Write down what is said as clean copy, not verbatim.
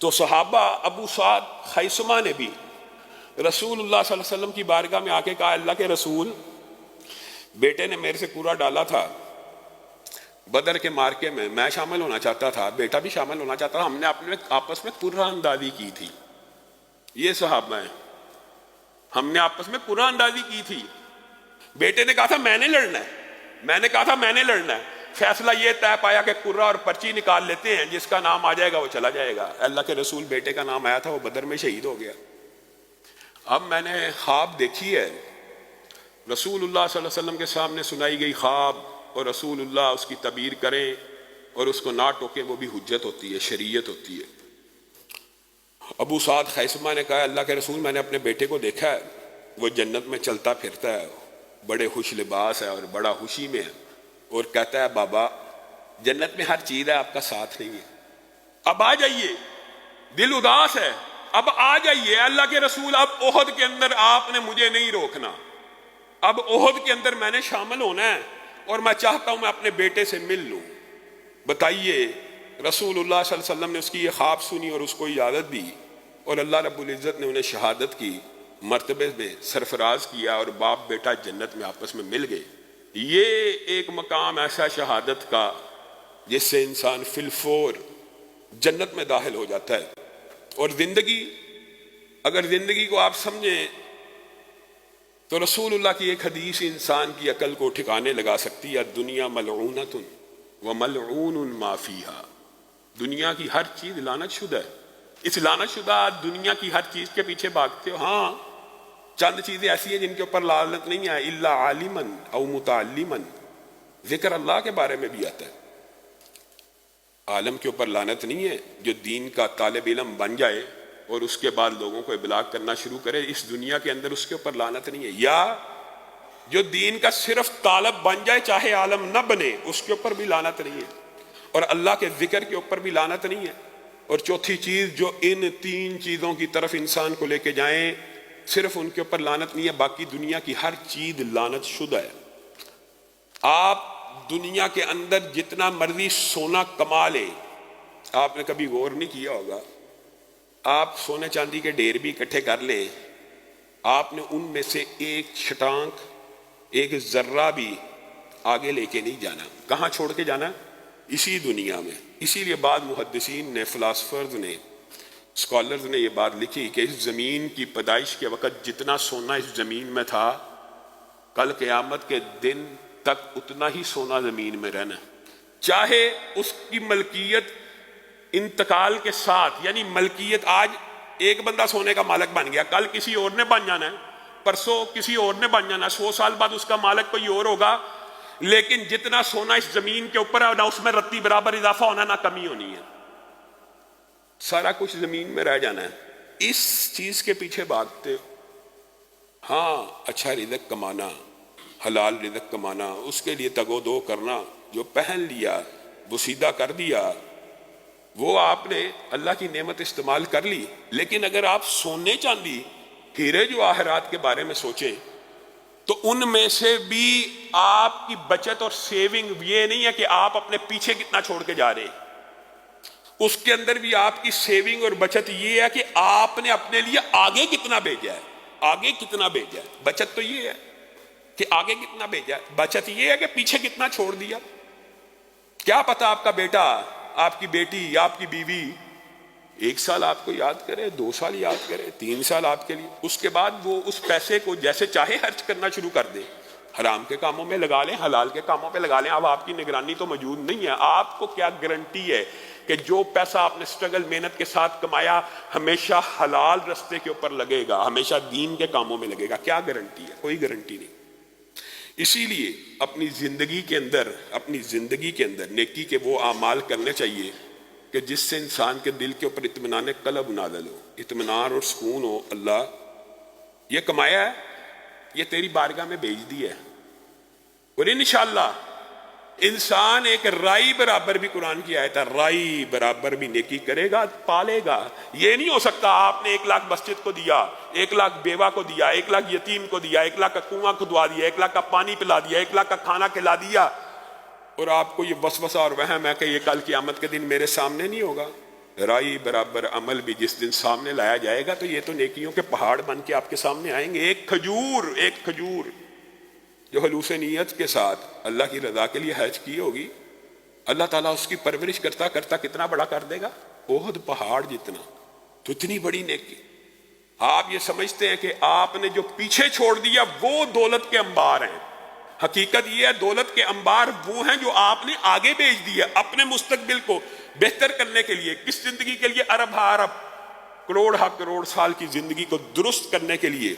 تو صحابہ ابو سعد خیثمہ نے بھی رسول اللہ صلی اللہ علیہ وسلم کی بارگاہ میں آ کے کہا اللہ کے رسول بیٹے نے میرے سے کوڑا ڈالا تھا بدر کے مارکے میں شامل ہونا چاہتا تھا، بیٹا بھی شامل ہونا چاہتا تھا، ہم نے اپنے آپس میں قرہ اندازی کی تھی. یہ صحابہ ہیں، ہم نے آپس میں قرہ اندازی کی تھی. بیٹے نے کہا تھا میں نے لڑنا ہے، میں نے کہا تھا میں نے لڑنا ہے. فیصلہ یہ طے پایا کہ قرہ اور پرچی نکال لیتے ہیں، جس کا نام آ جائے گا وہ چلا جائے گا. اللہ کے رسول بیٹے کا نام آیا تھا، وہ بدر میں شہید ہو گیا. اب میں نے خواب دیکھی ہے، رسول اللہ صلی اللہ علیہ وسلم کے سامنے سنائی گئی خواب، اور رسول اللہ اس کی تعبیر کریں اور اس کو نہ ٹوکیں، وہ بھی حجت ہوتی ہے، شریعت ہوتی ہے. ابو سعد خیثمہ نے کہا اللہ کے رسول میں نے اپنے بیٹے کو دیکھا ہے، وہ جنت میں چلتا پھرتا ہے، بڑے خوش لباس ہے اور بڑا خوشی میں ہے، اور کہتا ہے بابا جنت میں ہر چیز ہے، آپ کا ساتھ نہیں ہے، اب آ جائیے، دل اداس ہے، اب آ جائیے. اللہ کے رسول اب احد کے اندر آپ نے مجھے نہیں روکنا، اب احد کے اندر میں نے شامل ہونا ہے، اور میں چاہتا ہوں میں اپنے بیٹے سے مل لوں. بتائیے رسول اللہ صلی اللہ علیہ وسلم نے اس کی یہ خواب سنی اور اس کو اجازت دی، اور اللہ رب العزت نے انہیں شہادت کی مرتبے میں سرفراز کیا، اور باپ بیٹا جنت میں آپس میں مل گئے. یہ ایک مقام ایسا شہادت کا جس سے انسان فی الفور جنت میں داخل ہو جاتا ہے. اور زندگی، اگر زندگی کو آپ سمجھیں تو رسول اللہ کی ایک حدیث انسان کی عقل کو ٹھکانے لگا سکتی ہے. دنیا ملعونۃ وملعون ما فیہا، دنیا کی ہر چیز لعنت شدہ ہے. اس لعنت شدہ دنیا کی ہر چیز کے پیچھے بھاگتے ہو. ہاں چند چیزیں ایسی ہیں جن کے اوپر لعنت نہیں ہے، الا عالما او متعلما، ذکر اللہ کے بارے میں بھی آتا ہے. عالم کے اوپر لعنت نہیں ہے، جو دین کا طالب علم بن جائے اور اس کے بعد لوگوں کو ابلاغ کرنا شروع کرے، اس دنیا کے اندر اس کے اوپر لعنت نہیں ہے. یا جو دین کا صرف طالب بن جائے چاہے عالم نہ بنے، اس کے اوپر بھی لعنت نہیں ہے. اور اللہ کے ذکر کے اوپر بھی لعنت نہیں ہے. اور چوتھی چیز، جو ان تین چیزوں کی طرف انسان کو لے کے جائیں، صرف ان کے اوپر لعنت نہیں ہے، باقی دنیا کی ہر چیز لعنت شدہ ہے. آپ دنیا کے اندر جتنا مرضی سونا کما لیں، آپ نے کبھی غور نہیں کیا ہوگا، آپ سونے چاندی کے ڈھیر بھی اکٹھے کر لیں، آپ نے ان میں سے ایک چھٹانک، ایک ذرہ بھی آگے لے کے نہیں جانا. کہاں چھوڑ کے جانا؟ اسی دنیا میں. اسی لیے بعض محدثین نے، فلاسفرز نے، اسکالرز نے یہ بات لکھی کہ اس زمین کی پیدائش کے وقت جتنا سونا اس زمین میں تھا، کل قیامت کے دن تک اتنا ہی سونا زمین میں رہنا ہے. چاہے اس کی ملکیت انتقال کے ساتھ، یعنی ملکیت آج ایک بندہ سونے کا مالک بن گیا، کل کسی اور نے بن جانا ہے، پرسوں کسی اور نے بن جانا ہے، 100 سال بعد اس کا مالک کوئی اور ہوگا. لیکن جتنا سونا اس زمین کے اوپر ہے، نہ اس میں رتی برابر اضافہ ہونا، نہ کمی ہونی ہے، سارا کچھ زمین میں رہ جانا ہے. اس چیز کے پیچھے بھاگتے. ہاں اچھا رزق کمانا، حلال رزق کمانا، اس کے لیے تگ و دو کرنا، جو پہن لیا بسیدہ کر دیا، وہ آپ نے اللہ کی نعمت استعمال کر لی. لیکن اگر آپ سونے چاندی ہیرے جواہرات کے بارے میں سوچیں تو ان میں سے بھی آپ کی بچت اور سیونگ یہ نہیں ہے کہ آپ اپنے پیچھے کتنا چھوڑ کے جا رہے ہیں، اس کے اندر بھی آپ کی سیونگ اور بچت یہ ہے کہ آپ نے اپنے لیے آگے کتنا بھیجا ہے. آگے کتنا بھیجا ہے، بچت تو یہ ہے کہ آگے کتنا بھیجا ہے، بچت یہ ہے کہ پیچھے کتنا چھوڑ دیا. کیا پتا آپ کا بیٹا، آپ کی بیٹی یا آپ کی بیوی 1 سال آپ کو یاد کرے، 2 سال یاد کرے، 3 سال آپ کے لیے، اس کے بعد وہ اس پیسے کو جیسے چاہے خرچ کرنا شروع کر دے. حرام کے کاموں میں لگا لیں، حلال کے کاموں پہ لگا لیں. اب آپ کی نگرانی تو موجود نہیں ہے. آپ کو کیا گارنٹی ہے کہ جو پیسہ آپ نے اسٹرگل محنت کے ساتھ کمایا ہمیشہ حلال رستے کے اوپر لگے گا، ہمیشہ دین کے کاموں میں لگے گا؟ کیا گارنٹی ہے؟ کوئی گارنٹی نہیں. اسی لیے اپنی زندگی کے اندر نیکی کے وہ اعمال کرنے چاہیے کہ جس سے انسان کے دل کے اوپر اطمینان قلب نازل ہو، اطمینان اور سکون ہو. اللہ یہ کمایا ہے، یہ تیری بارگاہ میں بھیج دی ہے، اور انشاءاللہ انسان ایک رائی برابر بھی، قرآن کی آیت ہے، رائی برابر بھی نیکی کرے گا پالے گا. یہ نہیں ہو سکتا آپ نے 1 لاکھ مسجد کو دیا، 1 لاکھ بیوہ کو دیا، 1 لاکھ یتیم کو دیا، 1 لاکھ کا کنواں کھدوا دیا، 1 لاکھ کا پانی پلا دیا، 1 لاکھ کا کھانا کھلا دیا، اور آپ کو یہ وسوسہ اور وہم ہے کہ یہ کل قیامت کے دن میرے سامنے نہیں ہوگا. رائی برابر عمل بھی جس دن سامنے لایا جائے گا تو یہ تو نیکیوں کے پہاڑ بن کے آپ کے سامنے آئیں گے. ایک کھجور جو خلوص نیت کے ساتھ اللہ کی رضا کے لیے حج کی ہوگی، اللہ تعالیٰ اس کی پرورش کرتا کرتا کتنا بڑا کر دے گا، احد پہاڑ جتنا. تو اتنی بڑی نیکی. آپ یہ سمجھتے ہیں کہ آپ نے جو پیچھے چھوڑ دیا وہ دولت کے انبار ہیں. حقیقت یہ ہے دولت کے انبار وہ ہیں جو آپ نے آگے بھیج دیا اپنے مستقبل کو بہتر کرنے کے لیے. کس زندگی کے لیے؟ ارب ہا ارب، کروڑ ہا کروڑ سال کی زندگی کو درست کرنے کے لیے.